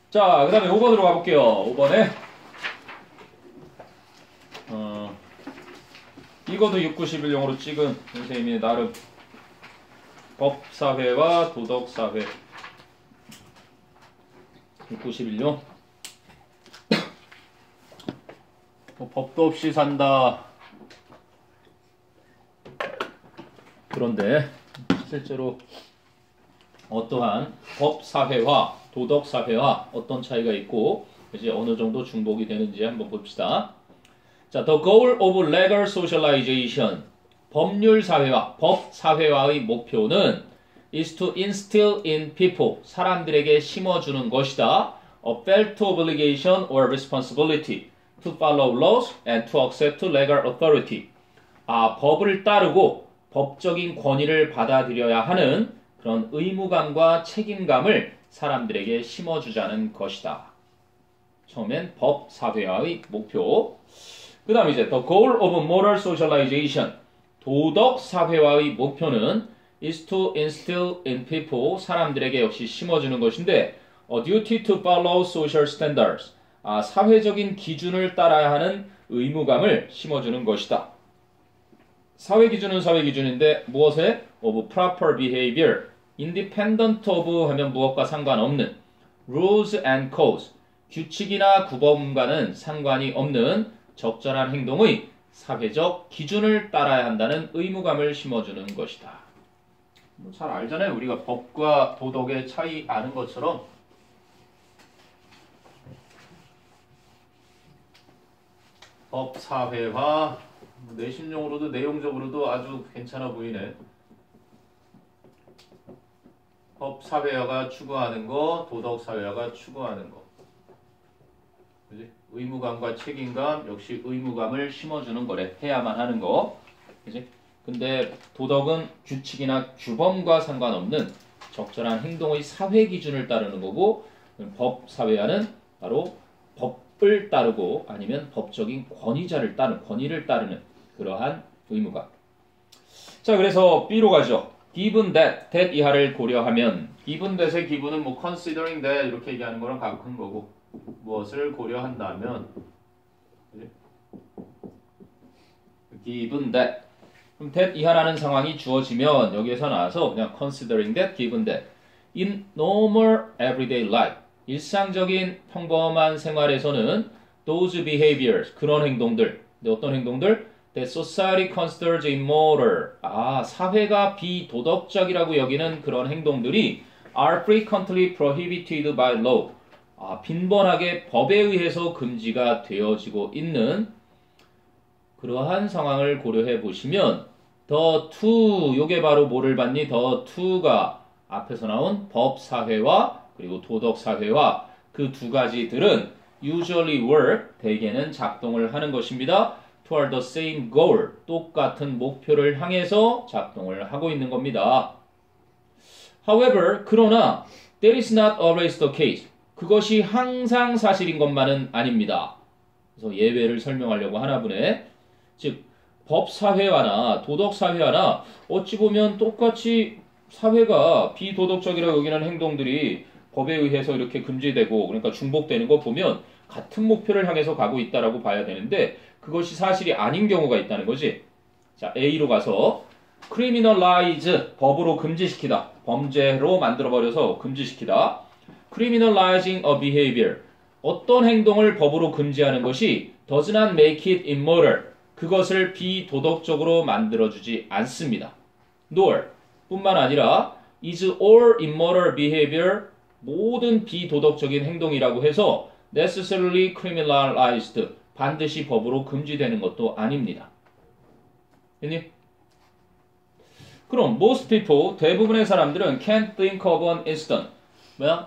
자, 그 다음에 5번으로 가볼게요. 5번에 이것도 691용으로 찍은 선생님이 나름 법사회와 도덕사회 691용 법도 없이 산다. 그런데 실제로 어떠한 법사회와 도덕사회와 어떤 차이가 있고 이제 어느 정도 중복이 되는지 한번 봅시다. 자, the goal of legal socialization 법률사회와 법사회와의 목표는 is to instill in people 사람들에게 심어주는 것이다. a felt obligation or responsibility to follow laws and to accept legal authority 법을 따르고 법적인 권위를 받아들여야 하는 그런 의무감과 책임감을 사람들에게 심어주자는 것이다. 처음엔 법사회와의 목표. 그 다음 이제 the goal of moral socialization 도덕사회와의 목표는 is to instill in people 사람들에게 역시 심어주는 것인데 a duty to follow social standards 사회적인 기준을 따라야 하는 의무감을 심어주는 것이다. 사회 기준은 사회 기준인데 무엇에? of proper behavior independent of 하면 무엇과 상관없는 rules and codes 규칙이나 구범과는 상관이 없는 적절한 행동의 사회적 기준을 따라야 한다는 의무감을 심어주는 것이다. 잘 알잖아요. 우리가 법과 도덕의 차이 아는 것처럼 법사회화 내신용으로도 내용적으로도 아주 괜찮아 보이네. 법사회화가 추구하는 거, 도덕사회화가 추구하는 거. 그지? 의무감과 책임감, 역시 의무감을 심어주는 거래. 해야만 하는 거. 그지? 근데 도덕은 규칙이나 규범과 상관없는 적절한 행동의 사회 기준을 따르는 거고, 법사회화는 바로 법을 따르고 아니면 법적인 권위를 따르는 그러한 의무감. 자, 그래서 B로 가죠. Given that, that 이하를 고려하면 given that의 기분은 뭐 considering that 이렇게 얘기하는 거랑 같은 거고 무엇을 고려한다면 given that 그럼 that 이하라는 상황이 주어지면 여기에서 나와서 그냥 considering that, given that in normal everyday life 일상적인 평범한 생활에서는 those behaviors 그런 행동들 어떤 행동들? that society considers immoral 사회가 비도덕적이라고 여기는 그런 행동들이 are frequently prohibited by law 빈번하게 법에 의해서 금지가 되어지고 있는 그러한 상황을 고려해 보시면 the two 요게 바로 뭐를 받니? the two가 앞에서 나온 법사회와 그리고 도덕사회와 그 두 가지들은 usually work 대개는 작동을 하는 것입니다. toward the same goal 똑같은 목표를 향해서 작동을 하고 있는 겁니다. However, 그러나 that is not always the case. 그것이 항상 사실인 것만은 아닙니다. 그래서 예외를 설명하려고 하나 보네. 즉 법사회화나 도덕사회화나 어찌 보면 똑같이 사회가 비도덕적이라고 여기는 행동들이 법에 의해서 이렇게 금지되고 그러니까 중복되는 거 보면 같은 목표를 향해서 가고 있다라고 봐야 되는데 그것이 사실이 아닌 경우가 있다는 거지. 자, A로 가서 criminalize 법으로 금지시키다. 범죄로 만들어버려서 금지시키다. criminalizing a behavior 어떤 행동을 법으로 금지하는 것이 does not make it immoral 그것을 비도덕적으로 만들어주지 않습니다. nor 뿐만 아니라 is all immoral behavior 모든 비도덕적인 행동이라고 해서 necessarily criminalized 반드시 법으로 금지되는 것도 아닙니다. 됐니? 그럼 most people 대부분의 사람들은 can't think of an instance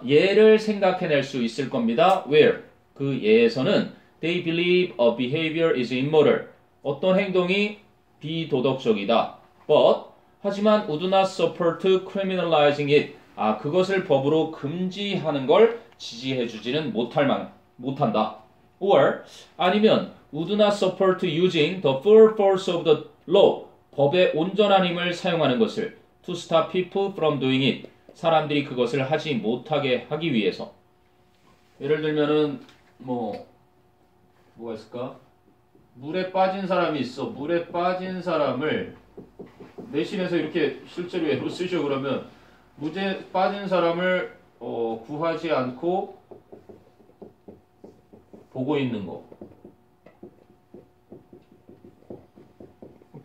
예를 생각해낼 수 있을 겁니다. where 그 예에서는 they believe a behavior is immoral 어떤 행동이 비도덕적이다. but 하지만 would not support criminalizing it 그것을 법으로 금지하는 걸 지지해주지는 못한다. or 아니면 would not support using the full force of the law 법의 온전한 힘을 사용하는 것을 to stop people from doing it 사람들이 그것을 하지 못하게 하기 위해서 예를 들면은 뭐가 있을까? 물에 빠진 사람이 있어. 물에 빠진 사람을 내신에서 이렇게 실제로 예로 쓰죠. 그러면 물에 빠진 사람을 구하지 않고 보고 있는 거.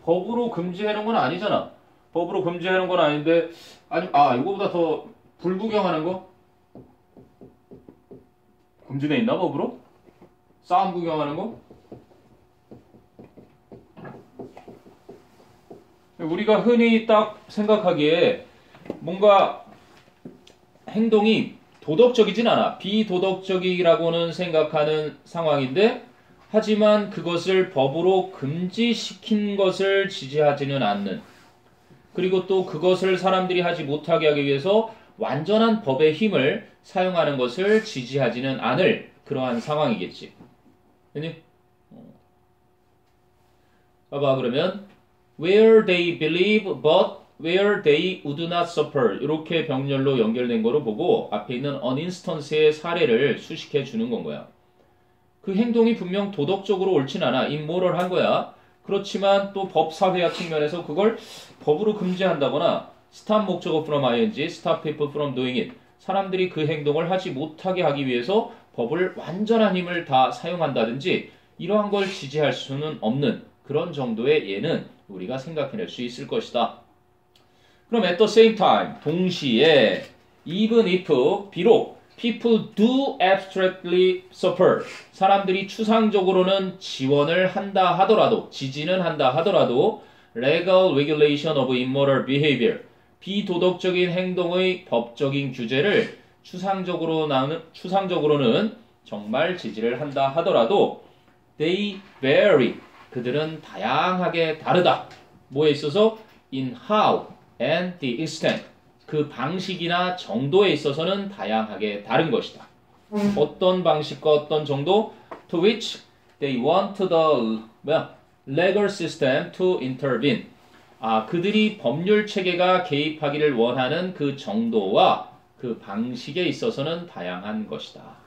법으로 금지하는 건 아니잖아. 법으로 금지하는 건 아닌데 아니 이거보다 더 불구경하는 거? 금지돼 있나 법으로? 싸움 구경하는 거? 우리가 흔히 딱 생각하기에 뭔가 행동이 도덕적이진 않아. 비도덕적이라고는 생각하는 상황인데 하지만 그것을 법으로 금지시킨 것을 지지하지는 않는, 그리고 또 그것을 사람들이 하지 못하게 하기 위해서 완전한 법의 힘을 사용하는 것을 지지하지는 않을 그러한 상황이겠지. 그니? 봐봐 그러면 where they believe but where they would not suffer 이렇게 병렬로 연결된 거로 보고 앞에 있는 an instance의 사례를 수식해 주는 건 거야. 그 행동이 분명 도덕적으로 옳진 않아. imoral한 거야. 그렇지만 또 법사회학 측면에서 그걸 법으로 금지한다거나 stop 목적어 from ing, stop people from doing it. 사람들이 그 행동을 하지 못하게 하기 위해서 법을 완전한 힘을 다 사용한다든지 이러한 걸 지지할 수는 없는 그런 정도의 예는 우리가 생각해낼 수 있을 것이다. 그럼 at the same time, 동시에 even if, 비록 people do abstractly suffer, 사람들이 추상적으로는 지원을 한다 하더라도, 지지는 한다 하더라도 legal regulation of immoral behavior, 비도덕적인 행동의 법적인 규제를 추상적으로는 정말 지지를 한다 하더라도 they vary, 그들은 다양하게 다르다. 뭐에 있어서? in how and the extent, 그 방식이나 정도에 있어서는 다양하게 다른 것이다. 어떤 방식과 어떤 정도? To which they want the legal system to intervene. 그들이 법률 체계가 개입하기를 원하는 그 정도와 그 방식에 있어서는 다양한 것이다.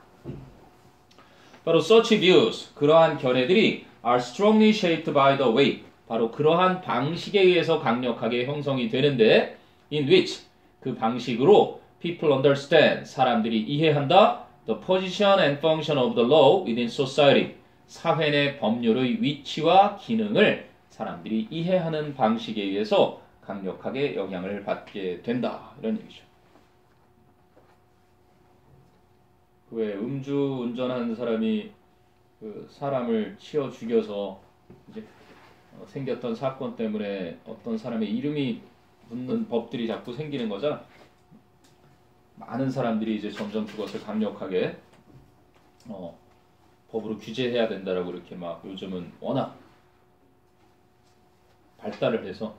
바로 such views, 그러한 견해들이 are strongly shaped by the way, 바로 그러한 방식에 의해서 강력하게 형성이 되는데 in which, 그 방식으로 people understand, 사람들이 이해한다 the position and function of the law within society, 사회 내 법률의 위치와 기능을 사람들이 이해하는 방식에 의해서 강력하게 영향을 받게 된다. 이런 얘기죠. 왜 음주 운전하는 사람이 그 사람을 치어 죽여서 이제 생겼던 사건 때문에 어떤 사람의 이름이 붙는 법들이 자꾸 생기는 거잖아. 많은 사람들이 이제 점점 그것을 강력하게 법으로 규제해야 된다라고 이렇게 막 요즘은 워낙 발달을 해서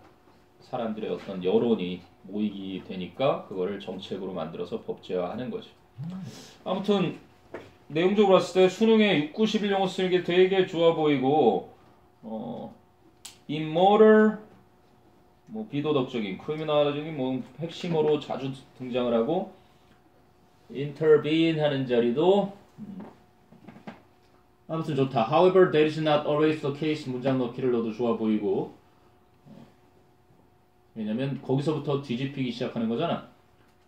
사람들의 어떤 여론이 모이게 되니까 그거를 정책으로 만들어서 법제화하는 거죠. 아무튼 내용적으로 봤을 때 수능에 6, 9, 11 쓰기 되게 좋아 보이고 immoral, 비도덕적인, criminal적인 핵심어로 자주 등장을 하고 intervene 하는 자리도 아무튼 좋다. However, that is not always the case. 문장 넣기를 넣어도 좋아 보이고 왜냐면 거기서부터 뒤집히기 시작하는 거잖아.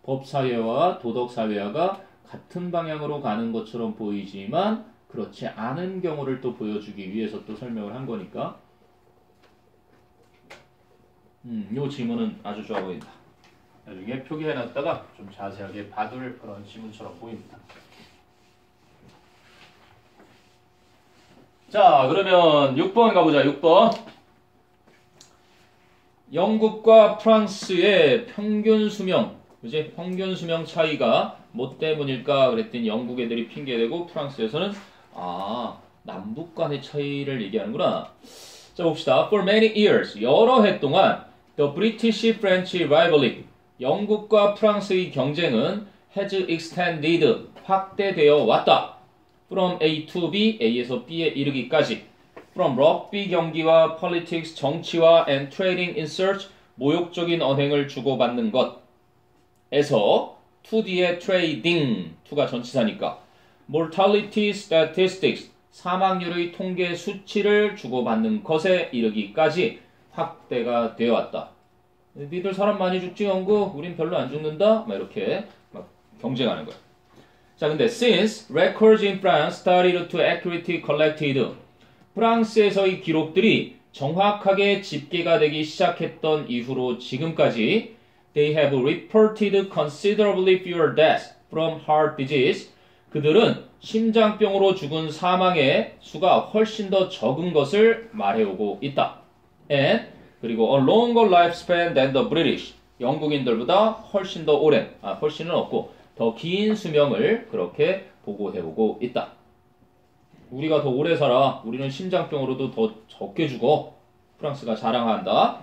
법사회와 도덕사회화가 같은 방향으로 가는 것처럼 보이지만 그렇지 않은 경우를 또 보여주기 위해서 또 설명을 한 거니까 요 지문은 아주 좋아 보인다. 나중에 표기해놨다가 좀 자세하게 봐둘 그런 지문처럼 보입니다. 자, 그러면 6번 가보자. 6번. 영국과 프랑스의 평균 수명, 그지? 평균 수명 차이가 뭐 때문일까 그랬더니 영국 애들이 핑계대고 프랑스에서는 남북 간의 차이를 얘기하는구나. 자, 봅시다. For many years, 여러 해 동안 The British-French rivalry, 영국과 프랑스의 경쟁은 has extended, 확대되어 왔다. From A to B, A에서 B에 이르기까지. From rugby 경기와 politics, 정치와 and trading in search, 모욕적인 언행을 주고받는 것에서 to D의 trading, to가 전치사니까 mortality statistics, 사망률의 통계 수치를 주고받는 것에 이르기까지 확대가 되어왔다. 니들 사람 많이 죽지 영국? 우린 별로 안 죽는다? 막 이렇게 막 경쟁하는 거야. 자, 근데 since records in France started to accurately collected, 프랑스에서의 기록들이 정확하게 집계가 되기 시작했던 이후로 지금까지 they have reported considerably fewer deaths from heart disease. 그들은 심장병으로 죽은 사망의 수가 훨씬 더 적은 것을 말해오고 있다. And 그리고 a longer lifespan than the British. 영국인들보다 훨씬 더 오랜, 훨씬은 없고 더 긴 수명을 그렇게 보고해오고 있다. 우리가 더 오래 살아. 우리는 심장병으로도 더 적게 죽어. 프랑스가 자랑한다.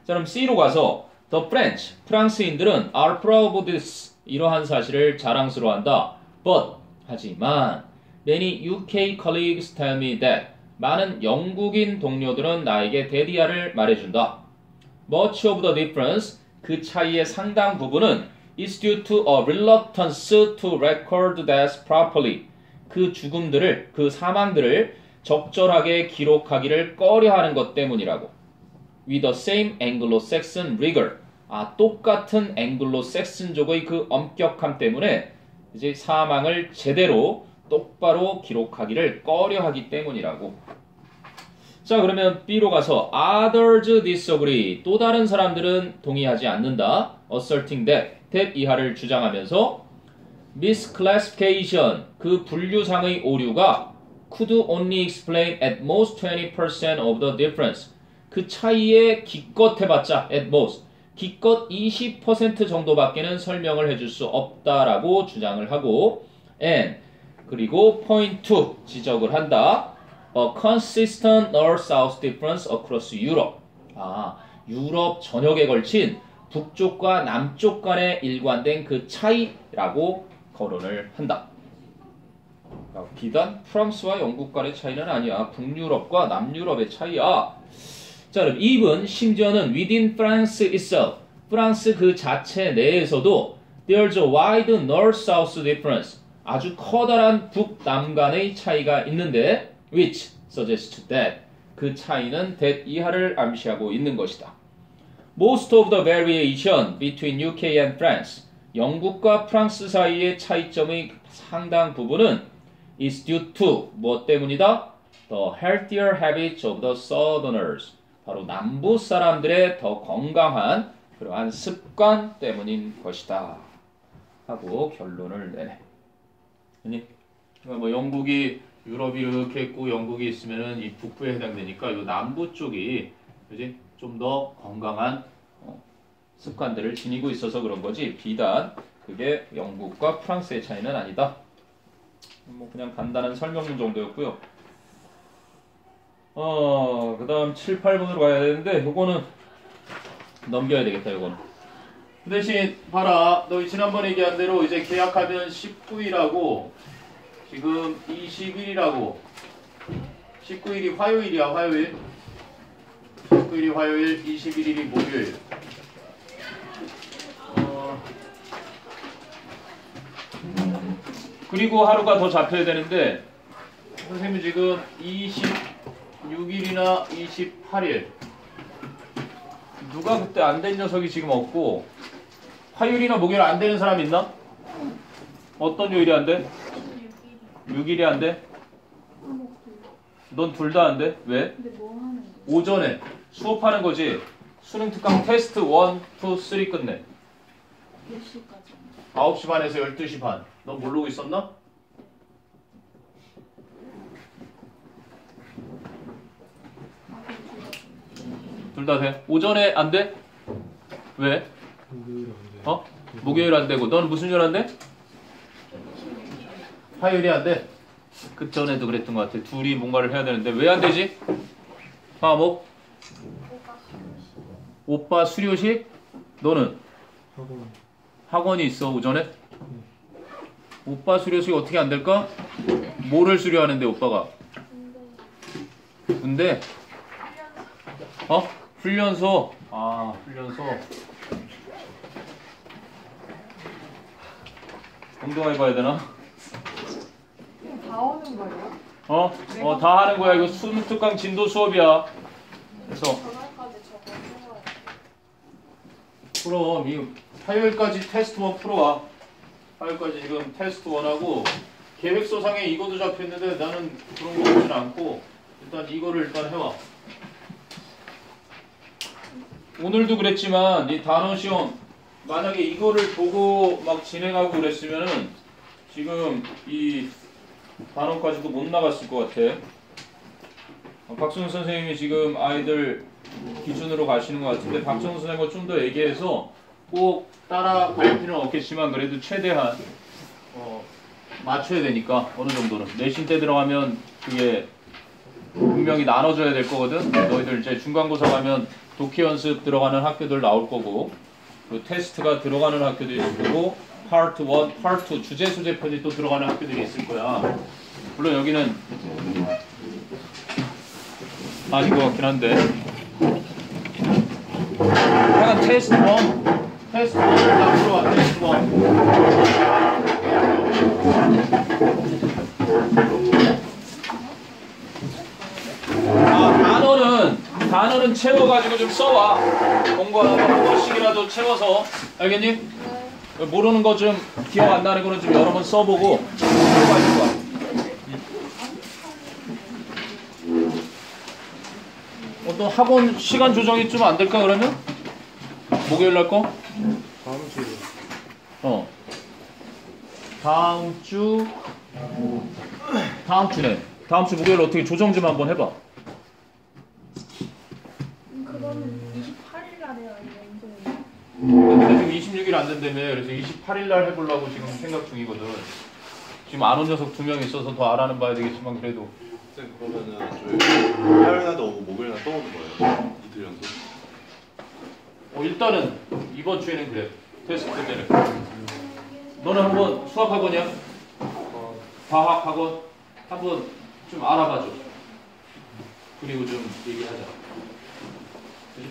자, 그럼 C로 가서 The French, 프랑스인들은 are proud of this. 이러한 사실을 자랑스러워한다. But, 하지만 many UK colleagues tell me that 많은 영국인 동료들은 나에게 대디아를 말해준다. Much of the difference, 그 차이의 상당 부분은 is due to a reluctance to record deaths properly. 그 죽음들을, 그 사망들을 적절하게 기록하기를 꺼려하는 것 때문이라고. With the same Anglo-Saxon rigor. 똑같은 앵글로색슨족의 그 엄격함 때문에 이제 사망을 제대로 똑바로 기록하기를 꺼려하기 때문이라고. 자, 그러면 B로 가서 others disagree. 또 다른 사람들은 동의하지 않는다. asserting that 이하를 주장하면서 misclassification, 그 분류상의 오류가 could only explain at most 20% of the difference. 그 차이에 기껏 해봤자 at most, 기껏 20% 정도밖에는 설명을 해줄 수 없다라고 주장을 하고 and 그리고 point 2 지적을 한다. A consistent north-south difference across Europe. 유럽 전역에 걸친 북쪽과 남쪽 간의 일관된 그 차이라고 거론을 한다. 비단 프랑스와 영국 간의 차이는 아니야. 북유럽과 남유럽의 차이야. 자, 그럼 even 심지어는 within France itself, 프랑스 그 자체 내에서도 there's a wide north-south difference. 아주 커다란 북남 간의 차이가 있는데 which suggests that 그 차이는 that 이하를 암시하고 있는 것이다. Most of the variation between UK and France, 영국과 프랑스 사이의 차이점의 상당 부분은 is due to 무엇 때문이다? The healthier habits of the southerners. 바로 남부 사람들의 더 건강한 그러한 습관 때문인 것이다. 하고 결론을 내네. 아니, 뭐 영국이 유럽이 이렇게 있고 영국이 있으면은 이 북부에 해당되니까 이 남부 쪽이 그지 좀 더 건강한 습관들을 지니고 있어서 그런 거지 비단 그게 영국과 프랑스의 차이는 아니다. 뭐 그냥 간단한 설명 정도였고요. 그 다음 7, 8번으로 가야 되는데 요거는 넘겨야 되겠다. 요거는 그 대신 봐라. 너 지난번에 얘기한 대로 이제 계약하면 19일하고 지금 20일이라고 19일이 화요일이야. 화요일 19일이 화요일 21일이 목요일. 그리고 하루가 더 잡혀야 되는데 선생님이 지금 26일이나 28일 누가 그때 안 된 녀석이 지금 없고 화요일이나 목요일 안 되는 사람 있나? 어떤 요일이 안 돼? 6일이 안 돼? 넌 둘 다 안 돼? 왜? 오전에 수업하는 거지. 수능 특강 테스트 1, 2, 3 끝내. 몇 시까지? 9시 반에서 12시 반. 넌 모르고 있었나? 둘 다 돼? 오전에 안 돼? 왜? 목요일 안 되고 너는 무슨 요일 안 돼? 화요일이 안 돼? 그 전에도 그랬던 것 같아. 둘이 뭔가를 해야 되는데 왜 안 되지? 화목? 오빠 수료식? 너는? 학원이 있어 오전에? 오빠 수료식 어떻게 안 될까? 뭐를 수료하는데 오빠가? 군대? 훈련소? 훈련소. 운동해봐야 되나? 나오는 거예요? 다 하는 거야. 이거 수능특강 진도 수업이야. 그래서 전화까지 적어 그럼 이 화요일까지 테스트 1 풀어와. 화요일까지 지금 테스트 1하고 계획서상에 이것도 잡혀있는데 나는 그런 거 보진 않고 일단 이거를 일단 해와. 오늘도 그랬지만 이 단어 시험 만약에 이거를 보고 막 진행하고 그랬으면은 지금 이 단어까지도 못 나갔을 것 같아. 박준호 선생님이 지금 아이들 기준으로 가시는 것 같은데 박준호 선생님과 좀 더 얘기해서 꼭 따라갈 필요는 없겠지만 그래도 최대한 맞춰야 되니까 어느 정도는 내신 때 들어가면 그게 분명히 나눠줘야 될 거거든. 너희들 이제 중간고사 가면 독해 연습 들어가는 학교들 나올 거고 그 테스트가 들어가는 학교도 있을 거고 파트 1, 파트 2 주제 소재 편이 또 들어가는 학교들이 있을 거야. 물론 여기는 아닌 것 같긴 한데 약간 테스트 1 테스트 1을 다 풀어와. 테스트 1 단어는 채워가지고 좀 써와. 공부하다가 한 번씩이라도 채워서. 알겠니? 모르는 거 좀 기억 안 나는 거는 좀 여러 번 써보고 공부하실 거야. 어떤 학원 시간 조정이 좀 안 될까 그러면? 목요일 날 거? 다음 주에. 다음 주 목요일 어떻게 조정 좀 한번 해봐. 그거는 28일 날에요, 이거 근데 지금 26일 안 된다며. 그래서 28일 날 해보려고 지금 생각 중이거든. 지금 안 온 녀석 2명 있어서 더 알아는 봐야 되겠지만 그래도. 쌤 그러면은 저희 화요일 날도 오고 목요일 날 또 오는 거예요? 이틀 연속? 일단은 이번 주에는 그래. 테스트 때는. 너는 한번 수학 학원이야? 과학 학원? 한번 좀 알아봐줘. 그리고 좀 얘기하자. 그치?